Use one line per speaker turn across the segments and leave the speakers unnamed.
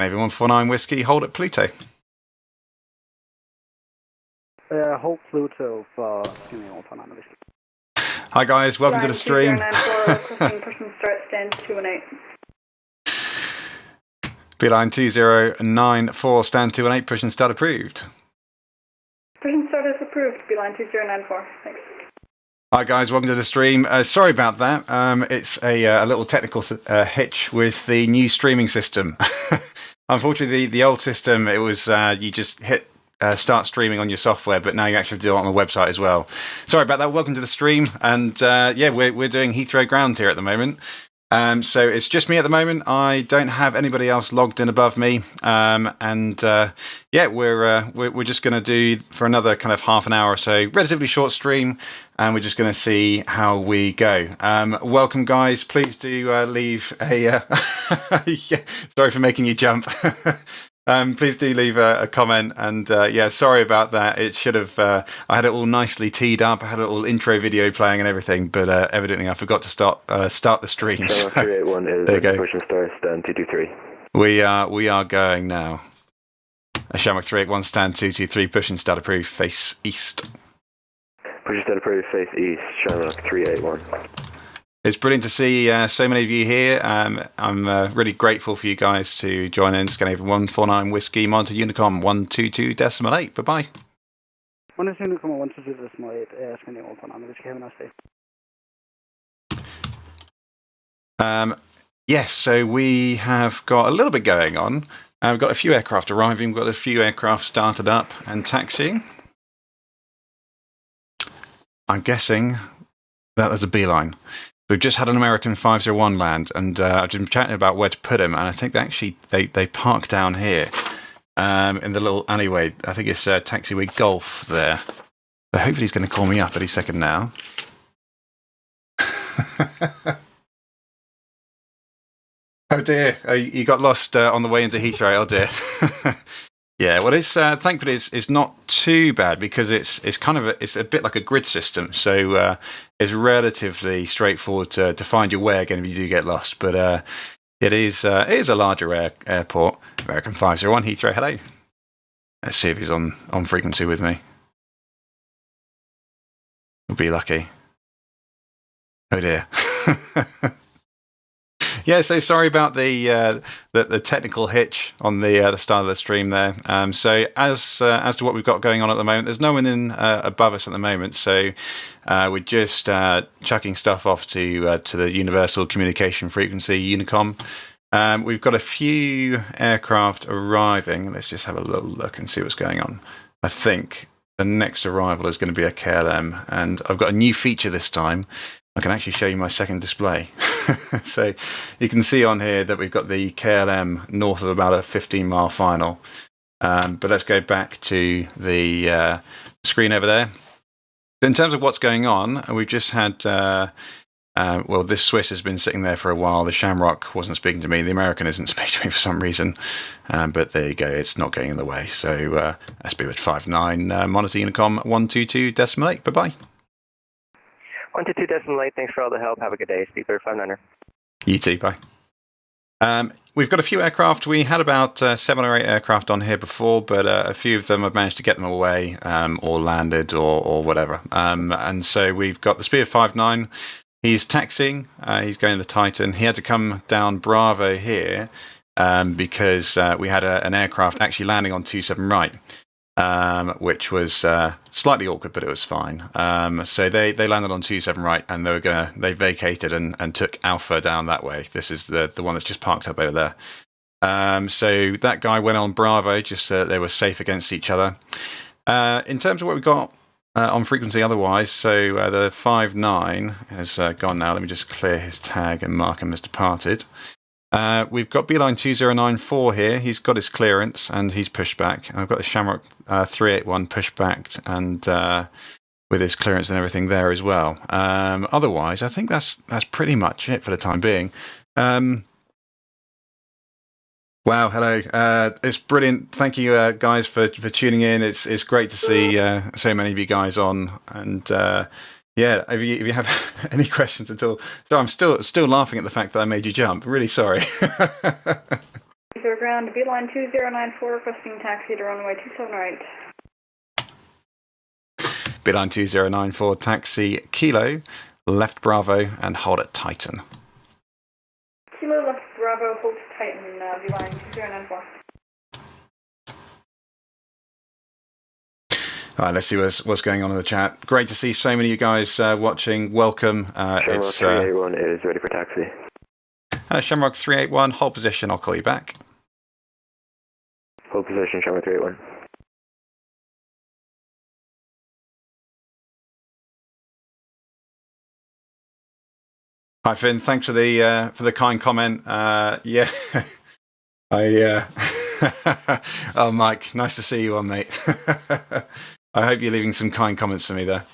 Navy 149 Whiskey, hold at Pluto.
Hold Pluto for Navy 149 Whiskey.
Hi guys, welcome to the stream.
Pushing start, stand 218.
Beeline 2094, stand 218, push and start approved.
Pushing start is approved, Beeline 2094. Thanks.
Hi guys, welcome to the stream. Sorry about that. It's a little technical hitch with the new streaming system. Unfortunately, the old system, it was you just hit start streaming on your software, but now you actually do it on the website as well. Sorry about that. Welcome to the stream. And yeah, we're doing Heathrow ground here at the moment. So it's just me at the moment. I don't have anybody else logged in above me. Yeah, we're just going to do for another kind of half an hour or so, relatively short stream, and we're just going to see how we go. Welcome, guys. Please do leave a. Yeah, sorry for making you jump. Please do leave a comment, and yeah, sorry about that. It should have. I had it all nicely teed up. I had a little intro video playing and everything, but evidently I forgot to start the stream. So,
381 is
there you go.
pushing start, stand 223.
We are going now. Shamrock 381, stand 223, pushing start approved, face east.
Pushing start approved, face east. Shamrock 381.
It's brilliant to see so many of you here. I'm really grateful for you guys to join in. Scandinavian 149 Whiskey, monitor Unicom 122.8. Bye-bye.
Monitor Unicom 122.8, Scandinavian 149 Whiskey, have a nice day.
Yes, so we have got a little bit going on. We've got a few aircraft arriving. We've got a few aircraft started up and taxiing. I'm guessing that was a beeline. We've just had an American 501 land, and I've been chatting about where to put him, and I think they park down here in the little alleyway. I think it's taxiway Golf there. So hopefully he's going to call me up any second now. Oh dear, you got lost on the way into Heathrow. Oh dear. Yeah, well, it's thankfully it's not too bad because it's kind of it's a bit like a grid system, so it's relatively straightforward to find your way again if you do get lost. But it is a larger airport. American 501 Heathrow. Hello. Let's see if he's on frequency with me. We'll be lucky. Oh dear. Yeah, so sorry about the technical hitch on the start of the stream there. So as to what we've got going on at the moment, there's no one in above us at the moment. So we're just chucking stuff off to the Universal Communication Frequency Unicom. We've got a few aircraft arriving. Let's just have a little look and see what's going on. I think the next arrival is going to be a KLM, and I've got a new feature this time. I can actually show you my second display. So you can see on here that we've got the KLM north of about a 15-mile final. But let's go back to the screen over there. In terms of what's going on, we've just had, well, this Swiss has been sitting there for a while. The Shamrock wasn't speaking to me. The American isn't speaking to me for some reason. But there you go. It's not getting in the way. So SB 59, monitor Unicom 122.8. Bye-bye.
122.8, thanks for all the help. Have a good day. Speaker 59er.
You too, bye. We've got a few aircraft. We had about 7 or 8 aircraft on here before, but a few of them have managed to get them away or landed or whatever. And so we've got the Spear 59. He's taxiing. He's going to the Titan. He had to come down Bravo here because we had an aircraft actually landing on 27 right. Which was slightly awkward, but it was fine. So they landed on 27 right, and they vacated and took Alpha down that way. This is the one that's just parked up over there. So that guy went on Bravo, just so they were safe against each other. In terms of what we've got on frequency otherwise, so the 59 has gone now. Let me just clear his tag and mark him as departed. We've got Beeline 2094 here. He's got his clearance and he's pushed back. And I've got the Shamrock 381 pushed back and with his clearance and everything there as well. Otherwise, I think that's pretty much it for the time being. Wow, hello. It's brilliant. Thank you, guys, for tuning in. It's great to see so many of you guys on. And yeah, if you have any questions at all. So I'm still laughing at the fact that I made you jump. Really sorry.
0 clear ground, Beeline 2094, requesting taxi to runway 27 right.
Beeline 2094, taxi Kilo, left Bravo, and hold at Titan.
Kilo left Bravo, hold to Titan, Beeline 2094.
All right, let's see what's going on in the chat. Great to see so many of you guys watching. Welcome.
Shamrock 381 is ready for taxi.
Shamrock 381, hold position. I'll call you back.
Hold position, Shamrock 381.
Hi Finn, thanks for the kind comment. Yeah, oh Mike, nice to see you on, mate. I hope you're leaving some kind comments for me there.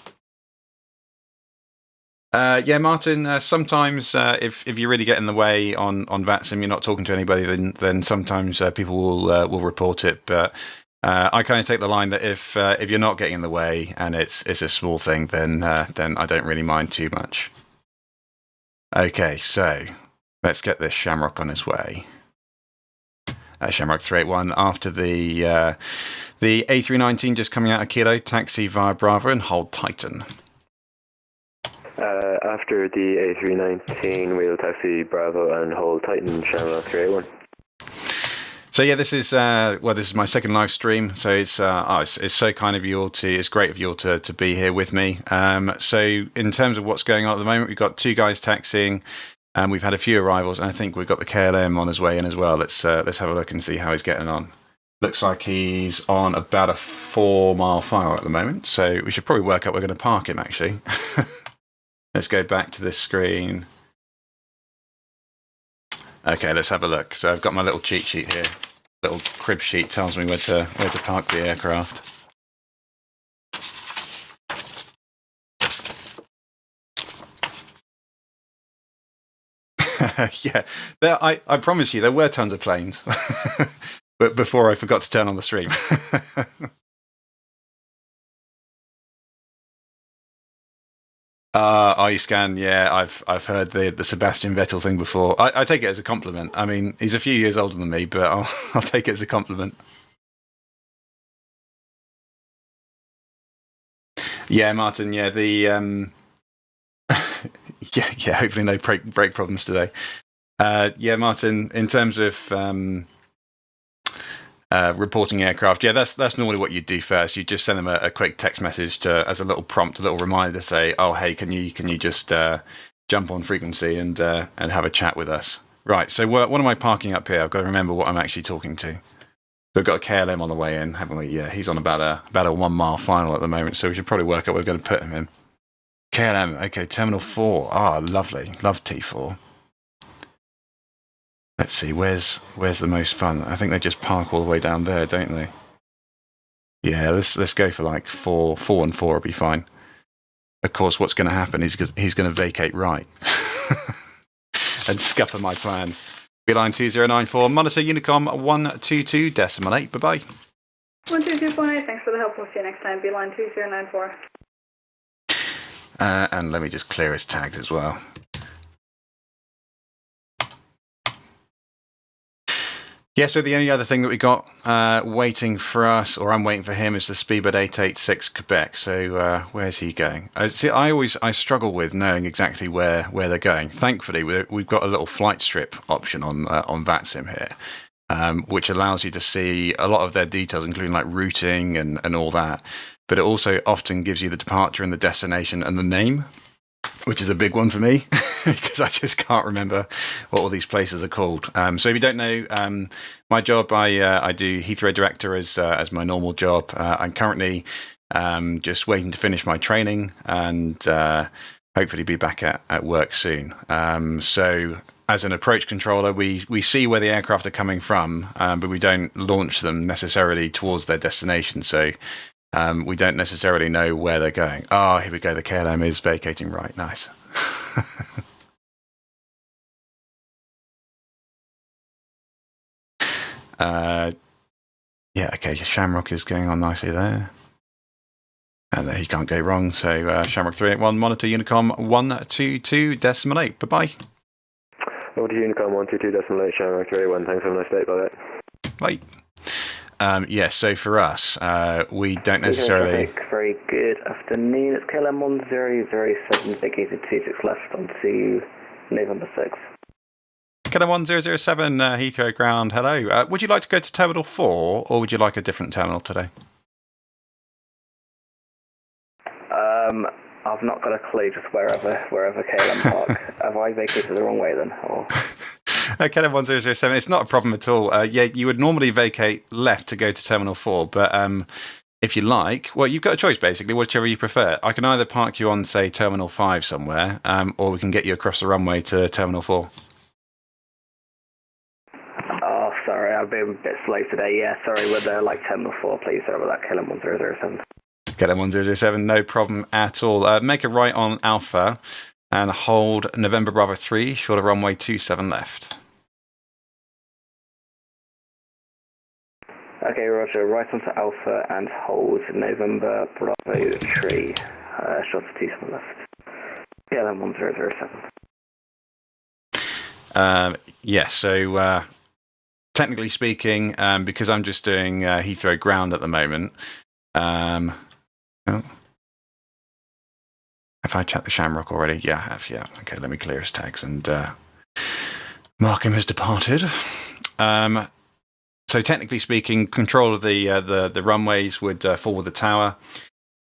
Yeah, Martin. Sometimes, if you really get in the way on VATSIM, you're not talking to anybody, then sometimes people will report it. But I kind of take the line that if you're not getting in the way and it's a small thing, then I don't really mind too much. Okay, so let's get this Shamrock on his way. Shamrock 381 after the A319 just coming out of Kilo, taxi via Bravo and hold Titan.
After the A319, we'll taxi Bravo and hold Titan, Shamrock 381.
So yeah, this is my second live stream. So it's so kind of you all it's great of you all to be here with me. So in terms of what's going on at the moment, we've got two guys taxiing, and we've had a few arrivals, and I think we've got the KLM on his way in as well. Let's have a look and see how he's getting on. Looks like he's on about a 4-mile file at the moment. So we should probably work out where we're going to park him actually. Let's go back to this screen. Okay, let's have a look. So I've got my little cheat sheet here. Little crib sheet tells me where to park the aircraft. Yeah, I promise you, there were tons of planes. But before I forgot to turn on the stream. Scan, yeah, I've heard the Sebastian Vettel thing before. I take it as a compliment. I mean, he's a few years older than me, but I'll take it as a compliment. Yeah, Martin. Yeah, the yeah. Hopefully, no brake problems today. Yeah, Martin. In terms of reporting aircraft, yeah, that's normally what you do first. You just send them a quick text message as a little prompt, a little reminder to say, "Oh, hey, can you just jump on frequency and have a chat with us?" Right. So what am I parking up here? I've got to remember what I'm actually talking to. We've got a KLM on the way in, haven't we? Yeah, he's on about a 1-mile final at the moment, so we should probably work out where we're going to put him in. KLM, okay, Terminal 4. Ah, lovely. Love T4. Let's see, where's the most fun? I think they just park all the way down there, don't they? Yeah, let's go for like 4 and 4 will be fine. Of course, what's going to happen is he's going to vacate right and scupper my plans. Beeline 2094, monitor Unicom 122.8. Bye-bye.
122.8, thanks for the help. We'll see you next time. Beeline 2094.
And let me just clear his tags as well. Yeah, so the only other thing that we got waiting for us, or I'm waiting for him, is the Speedbird 886 Quebec. So where's he going? See, I struggle with knowing exactly where they're going. Thankfully, we've got a little flight strip option on VATSIM here, which allows you to see a lot of their details, including like routing and all that. But it also often gives you the departure and the destination and the name, which is a big one for me because I just can't remember what all these places are called. So if you don't know, my job, I do Heathrow Director as my normal job. I'm currently just waiting to finish my training and hopefully be back at work soon. So as an approach controller, we see where the aircraft are coming from, but we don't launch them necessarily towards their destination. So we don't necessarily know where they're going. Oh, here we go. The KLM is vacating right. Nice. Yeah, okay. Shamrock is going on nicely there. And there he can't go wrong. So Shamrock 381, monitor Unicom 122.8. Bye-bye.
Monitor Unicom 122.8, Shamrock 381. Thanks, have a nice day. Bye-bye.
Right. Yeah, so for us, we don't necessarily...
Very good afternoon. It's KLM 1007, vacated 26 left onto November 6.
KLM 1007, Heathrow ground, hello. Would you like to go to Terminal 4, or would you like a different terminal today?
I've not got a clue, just wherever KLM park. Have I vacated the wrong way then? Or...
KLM 1007, it's not a problem at all. Yeah, you would normally vacate left to go to Terminal 4, but if you like, well, you've got a choice basically, whichever you prefer. I can either park you on, say, Terminal 5 somewhere, or we can get you across the runway to Terminal 4.
Oh, sorry, I've been a bit slow today. Yeah, sorry, with Terminal 4, please. Sorry about that, KLM 1007.
KLM 1007, no problem at all. Make a right on Alpha and hold November Bravo 3, short of runway 27 left.
Okay, roger. Right onto Alpha and hold November Bravo 3, short of 27 left. KLM 1007.
Yeah, so technically speaking, because I'm just doing Heathrow ground at the moment, have I checked the Shamrock already? Yeah, I have, yeah. Okay, let me clear his tags and mark him as departed. So technically speaking, control of the runways would fall with the tower.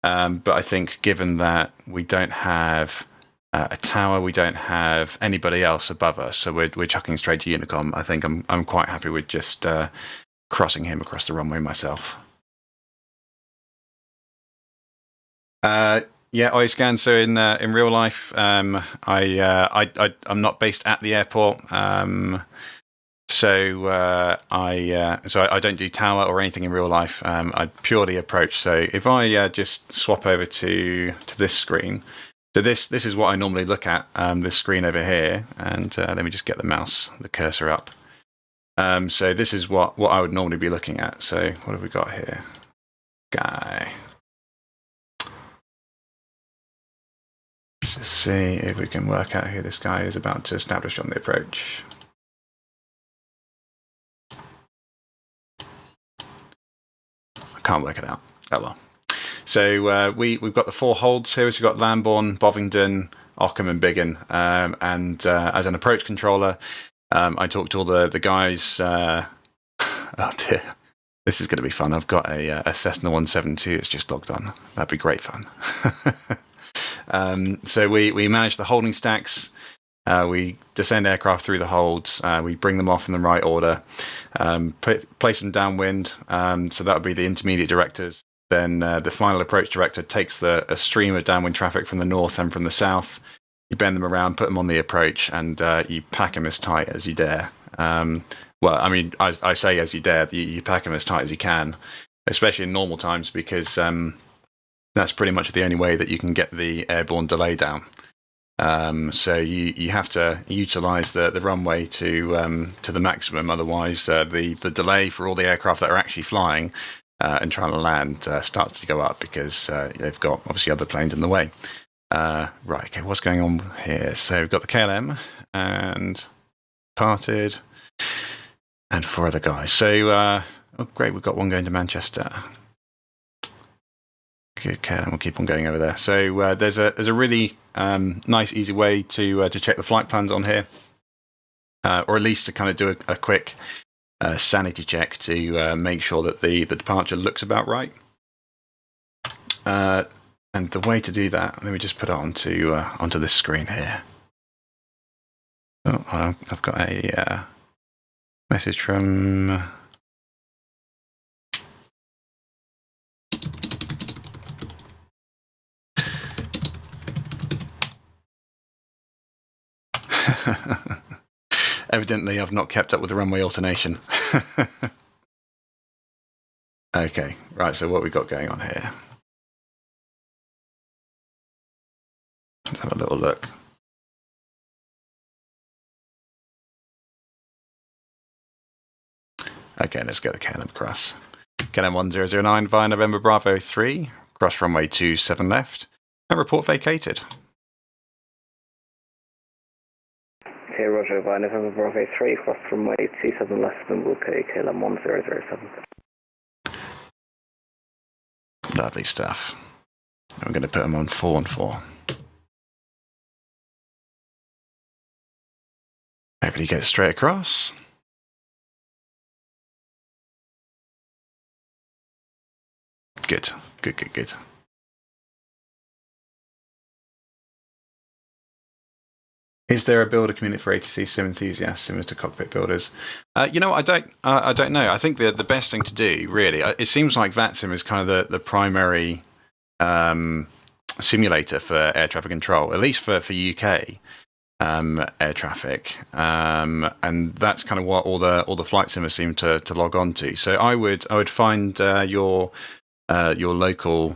But I think given that we don't have a tower, we don't have anybody else above us, so we're chucking straight to Unicom. I think I'm quite happy with just crossing him across the runway myself. Yeah, iScan. So in real life, I'm not based at the airport, so I don't do tower or anything in real life. I purely approach. So if I just swap over to this screen, so this is what I normally look at. This screen over here, and let me just get the cursor up. So this is what I would normally be looking at. So what have we got here? Guy. Let's see if we can work out who this guy is about to establish on the approach. I can't work it out. Oh well. So we've got the 4 holds here. So we've got Lambourne, Bovingdon, Ockham and Biggin. And as an approach controller, I talked to all the guys. Oh dear. This is going to be fun. I've got a Cessna 172. It's just logged on. That'd be great fun. So we manage the holding stacks. We descend aircraft through the holds. We bring them off in the right order. Place them downwind. So that would be the intermediate directors. Then the final approach director takes a stream of downwind traffic from the north and from the south. You bend them around, put them on the approach, and you pack them as tight as you dare. Well, I mean, I say as you dare. You pack them as tight as you can, especially in normal times, because that's pretty much the only way that you can get the airborne delay down. So you have to utilise the runway to the maximum. Otherwise, the delay for all the aircraft that are actually flying and trying to land starts to go up, because they've got obviously other planes in the way. Right, okay, what's going on here? So we've got the KLM and parted and 4 other guys. So, oh great, we've got one going to Manchester. Okay, and we'll keep on going over there. So there's a really nice, easy way to check the flight plans on here, or at least to kind of do a quick sanity check to make sure that the departure looks about right. And the way to do that, let me just put it onto this screen here. Oh, hold on, I've got a message from. Evidently, I've not kept up with the runway alternation. Okay, right, so what we got going on here? Let's have a little look. Okay, let's get the KLM across. KLM 1009 via November Bravo 3, cross runway 27 left, and report vacated.
Okay, Roger, via November Bravo 3, cross runway 27 left and we'll go KLM 1007.
Lovely stuff. I'm going to put them on 414. Hopefully get straight across. Good, good, good, good. Is there a builder community for ATC sim enthusiasts similar to cockpit builders? You know, I don't know. I think the best thing to do, really, it seems like VATSIM is kind of the primary simulator for air traffic control, at least for UK air traffic, and that's kind of what all the flight simmers seem to log on to. So I would find your local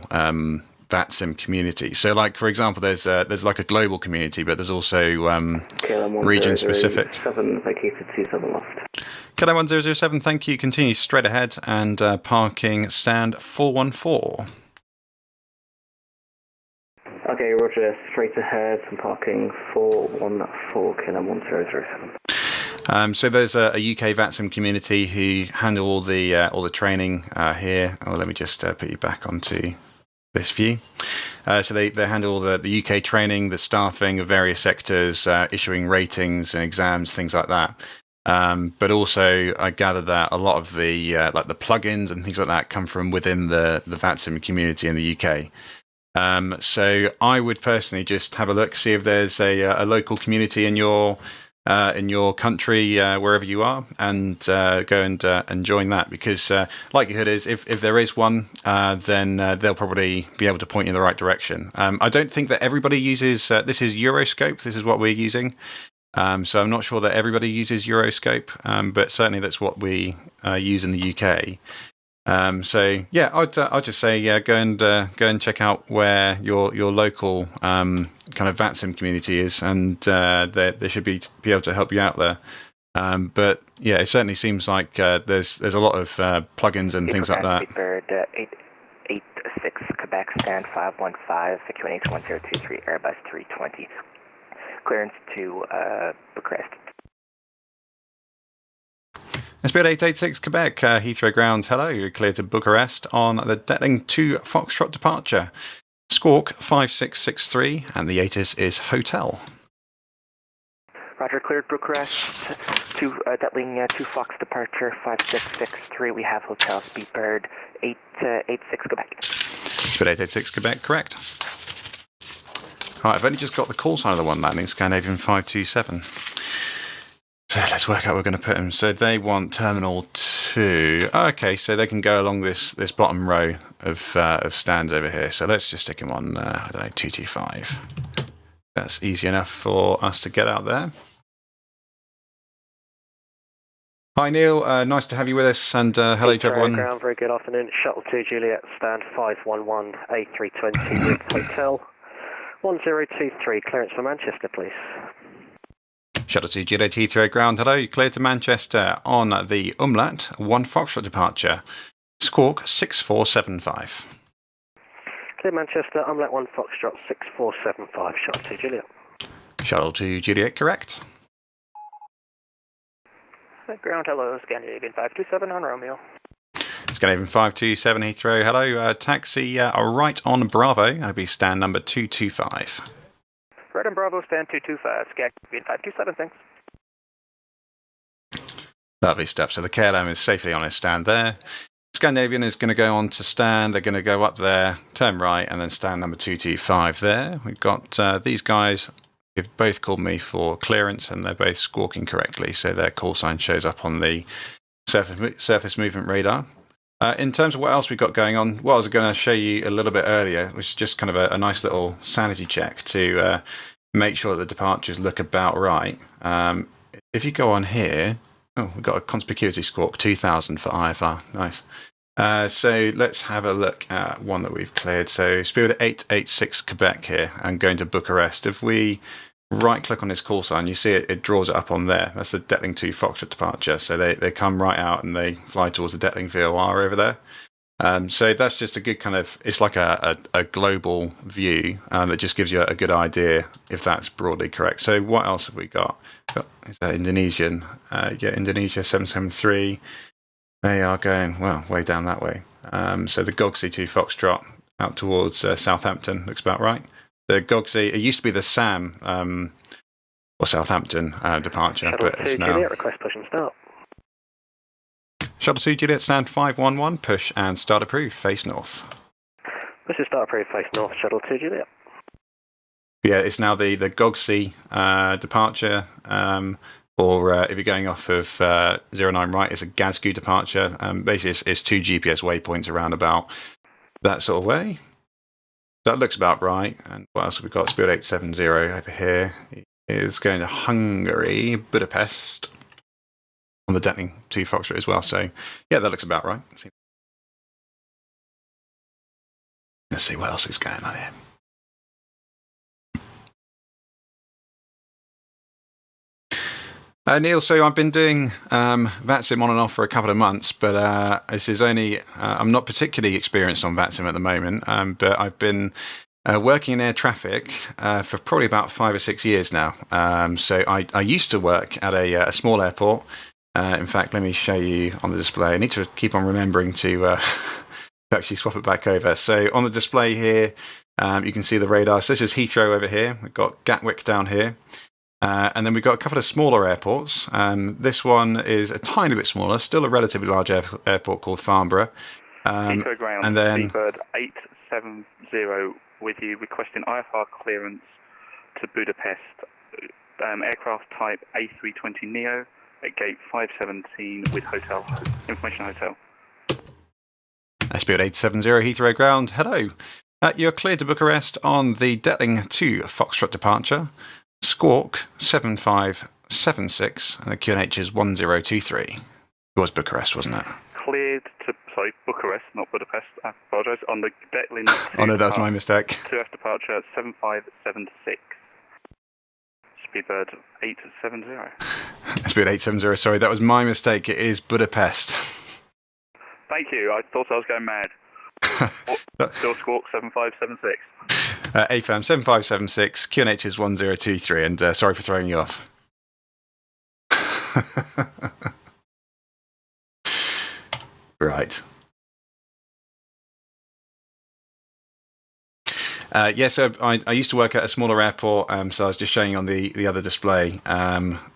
VATSIM community. So, like for example, there's like a global community, but there's also region specific.
7 vacated 27 left.
KLM 1007, thank you. Continue straight ahead and parking stand 414.
Okay, Roger, straight ahead and parking 414 KLM 1007.
So there's a UK VATSIM community who handle all the training here. Oh, let me just put you back onto this view. So they handle all the UK training, the staffing of various sectors, issuing ratings and exams, things like that. But also, I gather that a lot of the like the plugins and things like that come from within the VATSIM community in the UK. So I would personally just have a look, see if there's a local community in your country, wherever you are, and go and join that, because likelihood is if there is one, then they'll probably be able to point you in the right direction. I don't think that everybody uses, this is Euroscope, this is what we're using. So I'm not sure that everybody uses Euroscope, but certainly that's what we use in the UK. So yeah, I'd just say go and check out where your local kind of VATSIM community is, and they should be able to help you out there. But yeah, it certainly seems like there's a lot of plugins and things like that.
Bird 886 Quebec stand 515 for QNH 1023 Airbus 320. Clearance to Bucharest.
Spirit 886 Quebec, Heathrow ground, hello, you're clear to Bucharest on the Detling 2 Foxtrot departure. Squawk 5663, and the ATIS is Hotel.
Roger, cleared Bucharest to Detling 2 Fox departure 5663. We have Hotel Speedbird 886 Quebec.
Spirit 886 Quebec, correct. Alright, I've only just got the call sign of the one landing, Scandinavian 527. So let's work out where we're going to put them. So they want Terminal 2. Okay, so they can go along this bottom row of stands over here. So let's just stick them on, 225. That's easy enough for us to get out there. Hi Neil, nice to have you with us, and hello to everyone.
Ground, very good afternoon. Shuttle 2 Juliet, stand 511 A320 with Hotel 1023. Clearance for Manchester, please.
Shuttle 2 Juliet Heathrow ground, hello, you cleared to Manchester on the Umlaut 1 Foxtrot departure. Squawk 6475.
Clear Manchester, Umlaut 1 Foxtrot 6475, Shuttle 2 Juliet.
Shuttle 2 Juliet, correct.
Ground, hello, Scandinavian 527 on Romeo.
Scandinavian 527 Heathrow, hello, taxi right on Bravo, that'll be stand number 225.
Red and Bravo, stand 225, Scandinavian 527, thanks.
Lovely stuff. So the KLM is safely on its stand there. Scandinavian is going to go on to stand. They're going to go up there, turn right, and then stand number 225 there. We've got these guys who've both called me for clearance, and they're both squawking correctly, so their call sign shows up on the surface movement radar. In terms of what else we've got going on, what I was going to show you a little bit earlier, which is just kind of a nice little sanity check to make sure that the departures look about right. If you go on here, oh, we've got a conspicuity squawk, 2000 for IFR, nice. So let's have a look at one that we've cleared. So Spirit 886 Quebec here, and going to Bucharest. If we right-click on this call sign, you see it draws it up on there. That's the Detling 2 Foxtrot departure. So they come right out and they fly towards the Detling VOR over there. So that's just a good kind of, it's like a global view that just gives you a good idea if that's broadly correct. So what else have we got? Is that Indonesian? Yeah, Indonesia 773. They are going, well, way down that way. So the Gogsy 2 Foxtrot out towards Southampton looks about right. The Gogsy, it used to be the SAM or Southampton departure,
Shuttle
but
2
it's now...
Juliet, request push and start.
Shuttle 2 Juliet, stand 511, push and start approved, face north.
Push and start approved, face north, Shuttle 2 Juliet.
Yeah, it's now the Gogsy departure, or if you're going off of 09 right, it's a Gazgu departure. Basically, it's 2 GPS waypoints around about that sort of way. That looks about right. And what else have we got? Spirit 870 over here is going to Hungary, Budapest, on the Detling 2 Foxtrot as well. So, yeah, that looks about right. Let's see what else is going on here. Neil, so I've been doing VATSIM on and off for a couple of months, but this is only, I'm not particularly experienced on VATSIM at the moment, but I've been working in air traffic for probably about 5 or 6 years now. So I used to work at a small airport. In fact, let me show you on the display. I need to keep on remembering to actually swap it back over. So on the display here, you can see the radar. So this is Heathrow over here. We've got Gatwick down here. And then we've got a couple of smaller airports. This one is a tiny bit smaller, still a relatively large airport called Farnborough.
Heathrow Ground,
and then
Seabird 870 with you, requesting IFR clearance to Budapest. Aircraft type A320neo at gate 517 with hotel information hotel.
Spirit 870 Heathrow Ground. Hello. You're cleared to Bucharest on the Detling 2 Foxtrot departure. Squawk 7576 and the QNH is 1023. It was Bucharest, wasn't it?
Cleared to, sorry, Bucharest, not Budapest. I apologise. On the Detling 2
Oh no, that's my mistake.
2F departure 7576. Speedbird 870.
Spirit 870, sorry, that was my mistake. It is Budapest.
Thank you. I thought I was going mad. Still Squawk 7576.
AFAM 7576, QNH is 1023, and sorry for throwing you off. Right. Yeah, so I used to work at a smaller airport, so I was just showing you on the other display.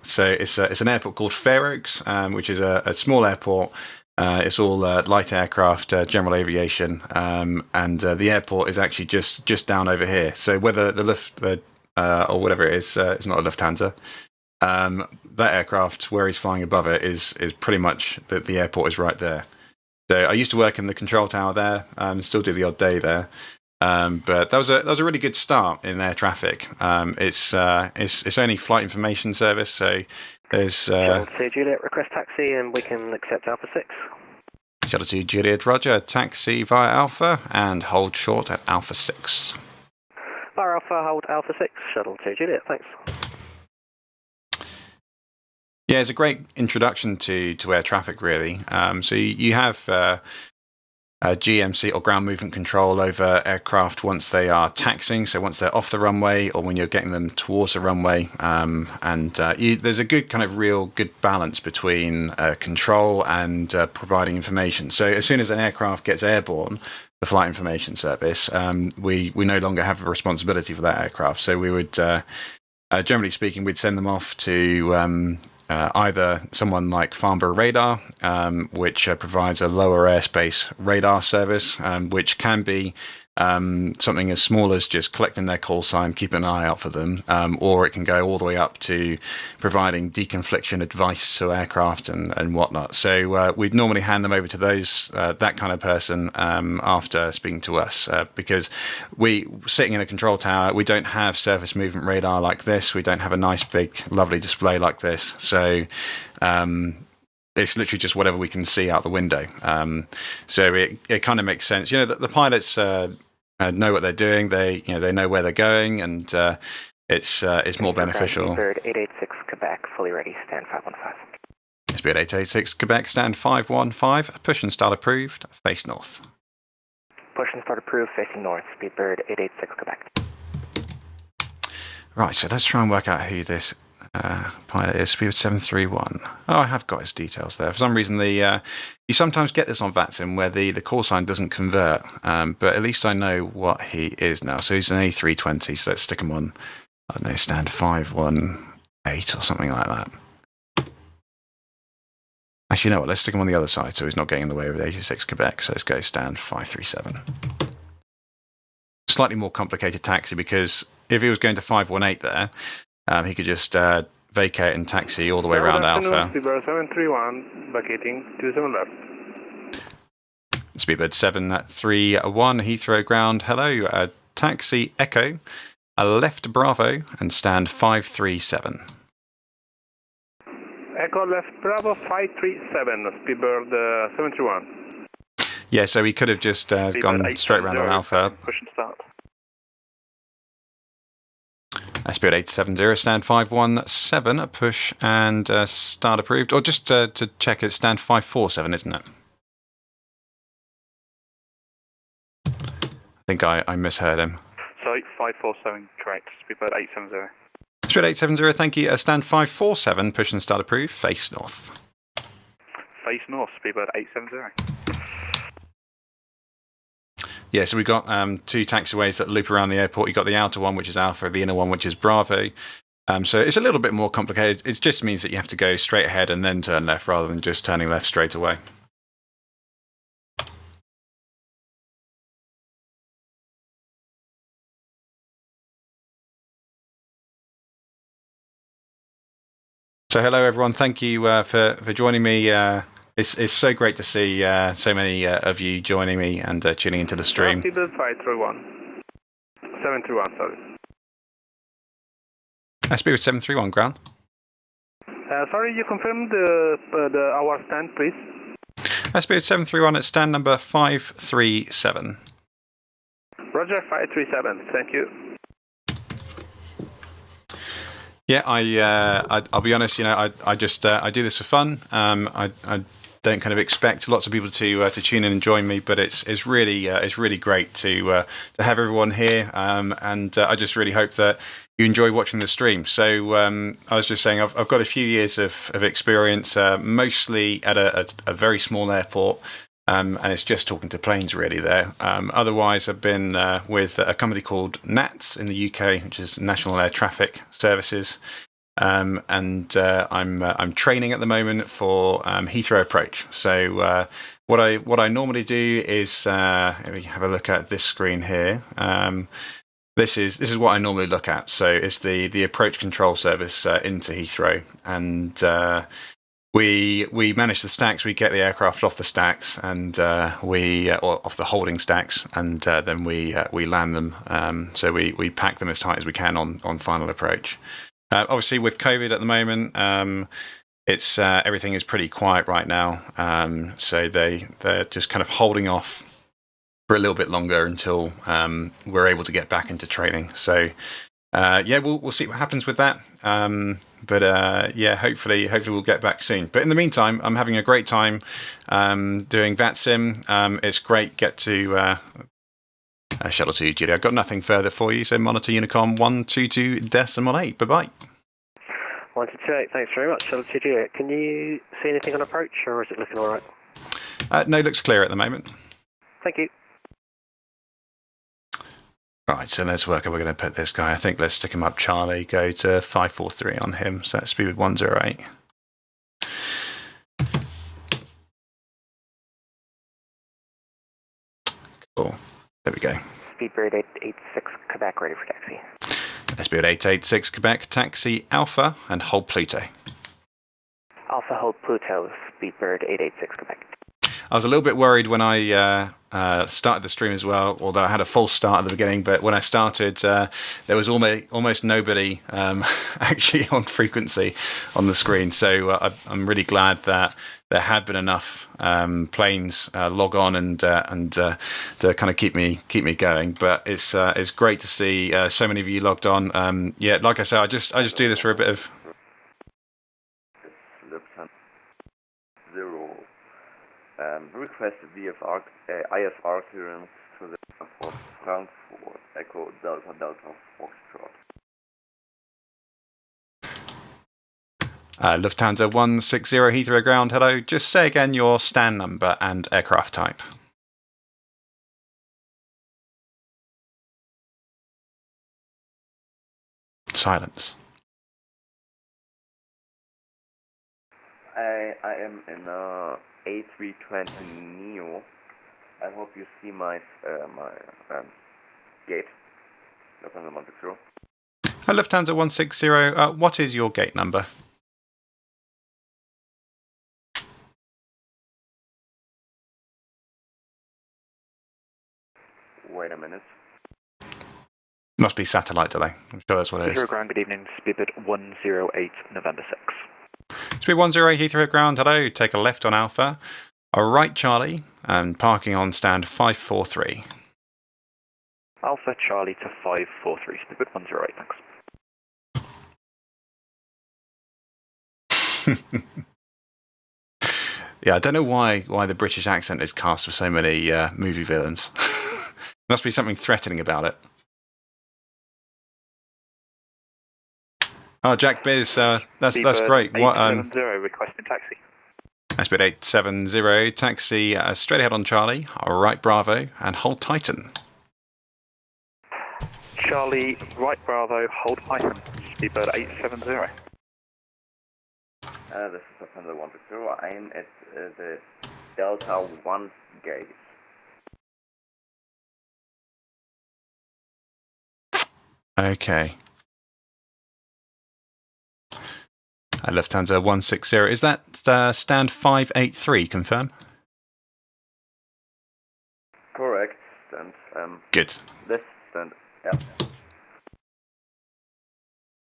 So it's an airport called Fair Oaks, which is a small airport. It's all light aircraft, general aviation, and the airport is actually just down over here. So whether the Luft or whatever it is, it's not a Lufthansa. That aircraft, where he's flying above it, is pretty much the airport is right there. So I used to work in the control tower there, still do the odd day there. But that was a really good start in air traffic. It's only flight information service, so there's
Shuttle 2 Juliet, request taxi, and we can accept Alpha 6.
Shuttle 2 Juliet, Roger, taxi via Alpha and hold short at Alpha 6.
Bar Alpha, hold Alpha 6, Shuttle 2 Juliet, thanks.
Yeah, it's a great introduction to air traffic, really. So you have GMC or ground movement control over aircraft once they are taxiing, so once they're off the runway or when you're getting them towards the runway. There's a good kind of real good balance between control and providing information. So as soon as an aircraft gets airborne, the flight information service, we no longer have a responsibility for that aircraft. So we would, generally speaking, we'd send them off to either someone like Farnborough Radar, which provides a lower airspace radar service, which can be something as small as just collecting their call sign, keeping an eye out for them, or it can go all the way up to providing deconfliction advice to aircraft and whatnot. So we'd normally hand them over to that kind of person after speaking to us, because sitting in a control tower, we don't have surface movement radar like this. We don't have a nice big lovely display like this. So it's literally just whatever we can see out the window. So it kind of makes sense. The pilots know what they're doing. They know where they're going, and it's more beneficial.
Bird 886 Quebec, fully ready, stand 515.
Spirit 886 Quebec, stand 515. Push and start approved. Face north.
Push and start approved, facing north, Speedbird 886 Quebec.
Right, so let's try and work out who this pilot is. Speedbird 731. Oh, I have got his details there. For some reason, you sometimes get this on VATSIM where the call sign doesn't convert, but at least I know what he is now. So he's an A320, so let's stick him on, I don't know, stand 518 or something like that. Actually, you know what? Let's stick him on the other side so he's not getting in the way of 86 Quebec. So let's go stand 537. Slightly more complicated taxi because if he was going to 518 there, he could just vacate and taxi all the way around Alpha.
Speedbird 731, vacating 27 left.
Speedbird 731, Heathrow ground. Hello, taxi Echo, a left Bravo, and stand 537.
Echo left Bravo 537, Speedbird 731.
Yeah, so he could have just gone straight around on Alpha.
Push and start.
Speedbird 870, stand 517, a push and start approved. Or just to check, it's stand 547, isn't it? I think I misheard him.
Sorry, 547, correct. Speedbird 870.
Speedbird 870, thank you. Stand 547, push and start approved, face north.
Face north, Speedbird 870.
Yeah, so we've got two taxiways that loop around the airport. You've got the outer one, which is Alpha, the inner one, which is Bravo. So it's a little bit more complicated. It just means that you have to go straight ahead and then turn left rather than just turning left straight away. So hello, everyone. Thank you for joining me. It's so great to see so many of you joining me and tuning into the stream.
Speedbird 531. 731, sorry.
Speedbird 731, ground.
Sorry, you confirmed our stand, please?
Speedbird 731 at stand number 537.
Roger, 537. Thank you.
Yeah, I'll be honest. You know, I just I do this for fun. I don't kind of expect lots of people to tune in and join me, but it's really great to have everyone here, and I just really hope that you enjoy watching the stream. So I was just saying I've got a few years of experience, mostly at a very small airport. And it's just talking to planes really there. Otherwise, I've been with a company called NATS in the UK, which is National Air Traffic Services, and I'm training at the moment for Heathrow Approach. So what I normally do is let me have a look at this screen here. This is what I normally look at. So it's the approach control service into Heathrow, and we manage the stacks. We get the aircraft off the stacks, and or off the holding stacks, and then we land them. So we pack them as tight as we can on final approach. Obviously, with COVID at the moment, it's everything is pretty quiet right now. So they're just kind of holding off for a little bit longer until we're able to get back into training. So yeah, we'll see what happens with that. But yeah, hopefully we'll get back soon. But in the meantime, I'm having a great time doing VATSIM. It's great. Get to shuttle to Julia. I've got nothing further for you. So monitor Unicom 122.8. Bye bye.
128. Thanks very much. Shuttle to Julia. Can you see anything on approach, or is it looking all right?
No, looks clear at the moment.
Thank you.
Right, so let's work out. We're going to put this guy. I think let's stick him up. Charlie, go to 543 on him. So that's speed 108. Cool. There we go.
Speedbird 886 Quebec, ready for taxi.
Speedbird 886 Quebec, taxi Alpha and hold Pluto.
Alpha hold Pluto, Speedbird 886 Quebec.
I was a little bit worried when I started the stream as well, although I had a false start at the beginning. But when I started, there was almost nobody actually on frequency on the screen. So I'm really glad that there had been enough planes log on and to kind of keep me going. But it's great to see so many of you logged on. Yeah, like I said, I just do this for a bit of.
Request IFR clearance for
for Frankfurt, Echo Delta Delta Foxtrot.
Lufthansa 160 Heathrow ground, hello. Just say again your stand number and aircraft type. Silence.
I am in a A320 Neo. I hope you see my gate. Lufthansa 160.
Lufthansa 160, what is your gate number?
Wait a minute.
Must be satellite delay. I'm sure that's what it is.
Heathrow ground, good evening. Speedbird 108 November 6.
Speed 108 Heathrow ground, hello. Take a left on Alpha, a right Charlie, and parking on stand 543.
Alpha Charlie to 543, Speedbird 108, thanks.
Yeah, I don't know why the British accent is cast for so many movie villains. Must be something threatening about it. Oh, Jack Biz, that's great. What
870 requesting taxi.
Speed 870, taxi straight ahead on Charlie, right Bravo, and hold Titan.
Charlie, right Bravo, hold Python. Speedbird 870.
This is Lufthansa 160. I am at the Delta 1 gate.
Okay. Lufthansa 160. Is that stand 583, confirm?
Correct. And
Good.
this stand, yeah.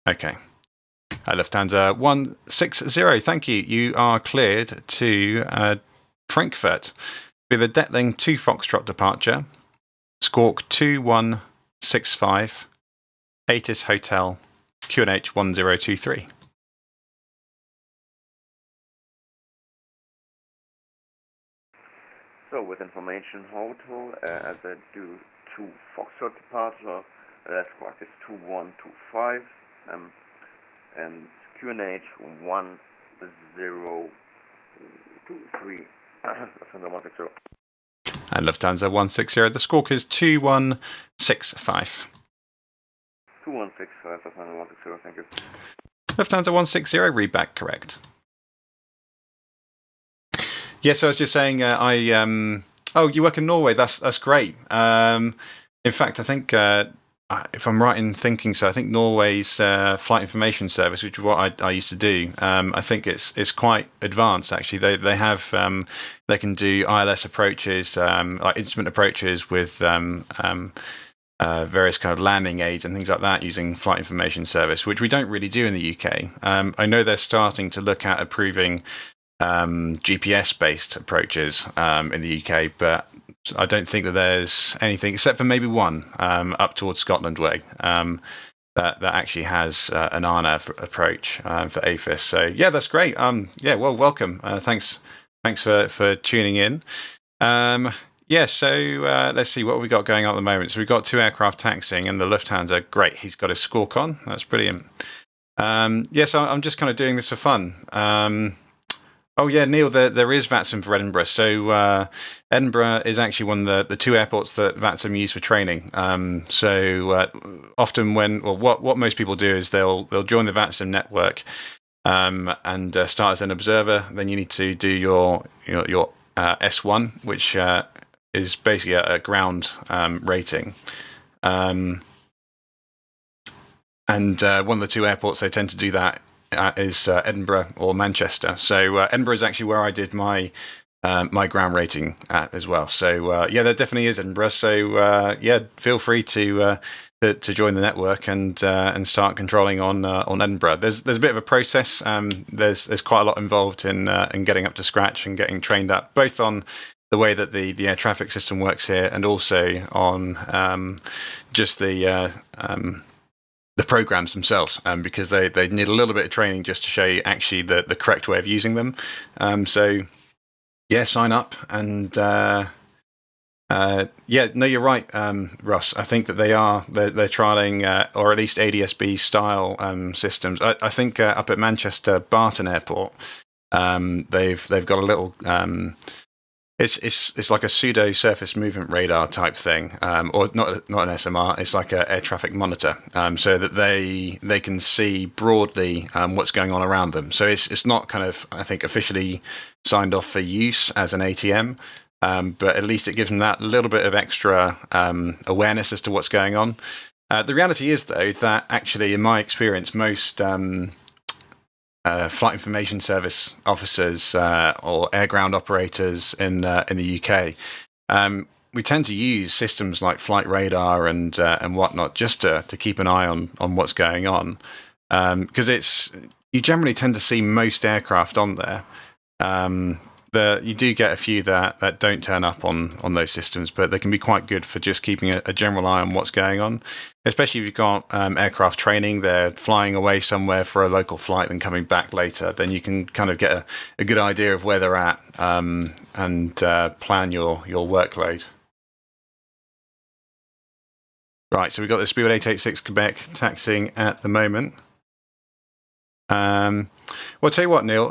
Okay. Lufthansa 160, thank you. You are cleared to Frankfurt with a Detling 2 Foxtrot departure, Squawk 2165, Atis Hotel, QNH 1023.
So with information hotel, as I do 2 Foxtrot departure, squawk is 2125, and QNH 1023. Lufthansa 160.
And Lufthansa 160, the Squawk is 2165.
2165, Lufthansa 160, thank you.
Lufthansa 160, read back correct. Yes, I was just saying, oh, you work in Norway. That's great. In fact, I think if I'm right in thinking so, I think Norway's flight information service, which is what I used to do, I think it's quite advanced actually. They have they can do ILS approaches, like instrument approaches with various kind of landing aids and things like that using flight information service, which we don't really do in the UK. I know they're starting to look at approving GPS-based approaches in the UK, but I don't think that there's anything except for maybe one up towards Scotland way that actually has an ANA approach for AFIS. So yeah, that's great. Yeah, well, welcome. Thanks for tuning in. Yeah, so let's see what have we got going on at the moment. So we've got 2 aircraft taxiing, and the Lufthansa. Great, he's got his Squawk on. That's brilliant. Yes, I'm just kind of doing this for fun. Oh yeah, Neil, there is VATSIM for Edinburgh. So Edinburgh is actually one of the 2 airports that VATSIM use for training. So often what most people do is they'll join the VATSIM network and start as an observer. Then you need to do your S1, which is basically a ground rating. And one of the 2 airports they tend to do that is Edinburgh or Manchester. So Edinburgh is actually where I did my my ground rating at as well. So yeah, there definitely is Edinburgh. So yeah, feel free to join the network and start controlling on Edinburgh. There's a bit of a process. There's quite a lot involved in getting up to scratch and getting trained up, both on the way that the air traffic system works here, and also on just the programs themselves, because they need a little bit of training just to show you actually the correct way of using them. So yeah, sign up and Yeah, no, you're right, Ross. I think that they're trialing, or at least ADSB style systems. I think up at Manchester Barton Airport, they've got a little. It's like a pseudo surface movement radar type thing, or not an SMR. It's like an air traffic monitor, so that they can see broadly what's going on around them. So it's not kind of, I think, officially signed off for use as an ATM. But at least it gives them that little bit of extra awareness as to what's going on. The reality is, though, that actually, in my experience, most flight information service officers or air ground operators in the UK, we tend to use systems like flight radar and whatnot just to keep an eye on what's going on, because you generally tend to see most aircraft on there. You do get a few that don't turn up on those systems, but they can be quite good for just keeping a general eye on what's going on, especially if you've got aircraft training, they're flying away somewhere for a local flight and coming back later, then you can kind of get a good idea of where they're at and plan your workload. Right, so we've got the Speedbird 886 Quebec taxiing at the moment. Well, I'll tell you what, Neil.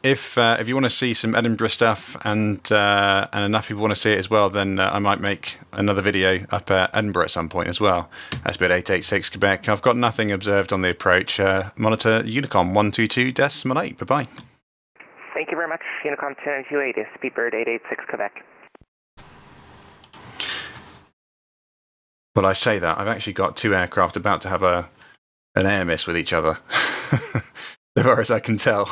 If you want to see some Edinburgh stuff and enough people want to see it as well, then I might make another video up at Edinburgh at some point as well. That's Speedbird 886 Quebec. I've got nothing observed on the approach. Monitor Unicom 122.8. Bye bye.
Thank you very much. Unicom 1028 is Speedbird 886 Quebec.
Well, I say that. I've actually got two aircraft about to have an air miss with each other. As far as I can tell.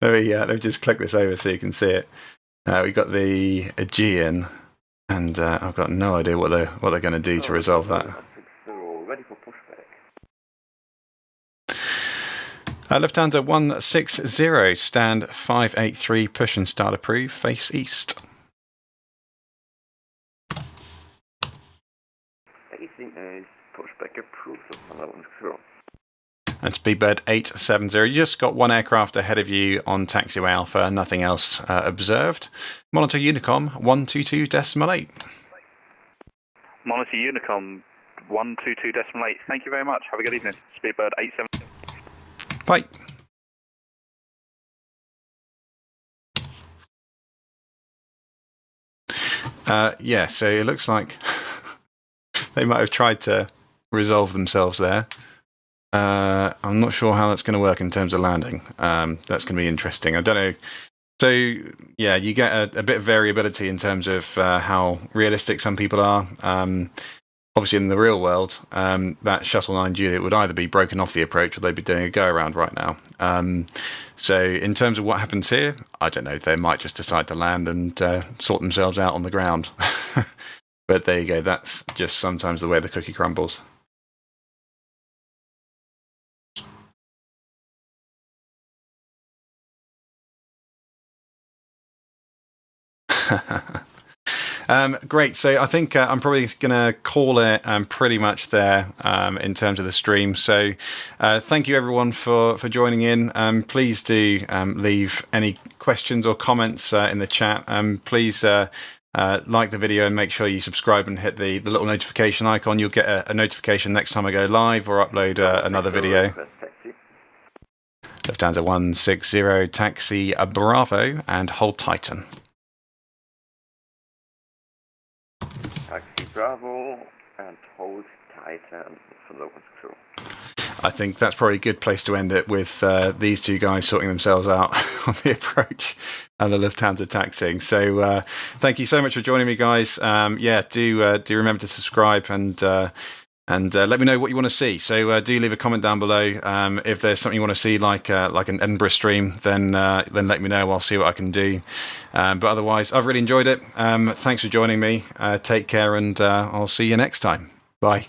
Let me just click this over so you can see it. We've got the Aegean, and I've got no idea what they're going to do to resolve that.
Ready for pushback.
Lufthansa 160, stand 583, push and start approved, face east.
Facing is pushback approved of 110.
And Speedbird 870. You just got one aircraft ahead of you on taxiway Alpha, nothing else observed. Monitor Unicom 122.8.
Monitor Unicom 122.8. Thank you very much. Have a good evening. Speedbird 870.
Bye. Yeah, so it looks like they might have tried to resolve themselves there. I'm not sure how that's going to work in terms of landing. That's going to be interesting. I don't know. So, yeah, you get a bit of variability in terms of how realistic some people are. Obviously, in the real world, that Shuttle 9 Juliet would either be broken off the approach or they'd be doing a go-around right now. So, in terms of what happens here, I don't know. They might just decide to land and sort themselves out on the ground. But there you go. That's just sometimes the way the cookie crumbles. Great. So I think I'm probably going to call it pretty much there in terms of the stream. So thank you everyone for joining in. Please do leave any questions or comments in the chat. Please like the video and make sure you subscribe and hit the little notification icon. You'll get a notification next time I go live or upload another video. Lufthansa 160, taxi Bravo and hold Titan.
Taxi Bravo and hold Titan for the 160.
I think that's probably a good place to end it with these two guys sorting themselves out on the approach and the Lufthansa taxiing. So thank you so much for joining me, guys. Yeah, do remember to subscribe and let me know what you want to see. So do leave a comment down below. If there's something you want to see, like an Edinburgh stream, then let me know. I'll see what I can do. But otherwise, I've really enjoyed it. Thanks for joining me. Take care, and I'll see you next time. Bye.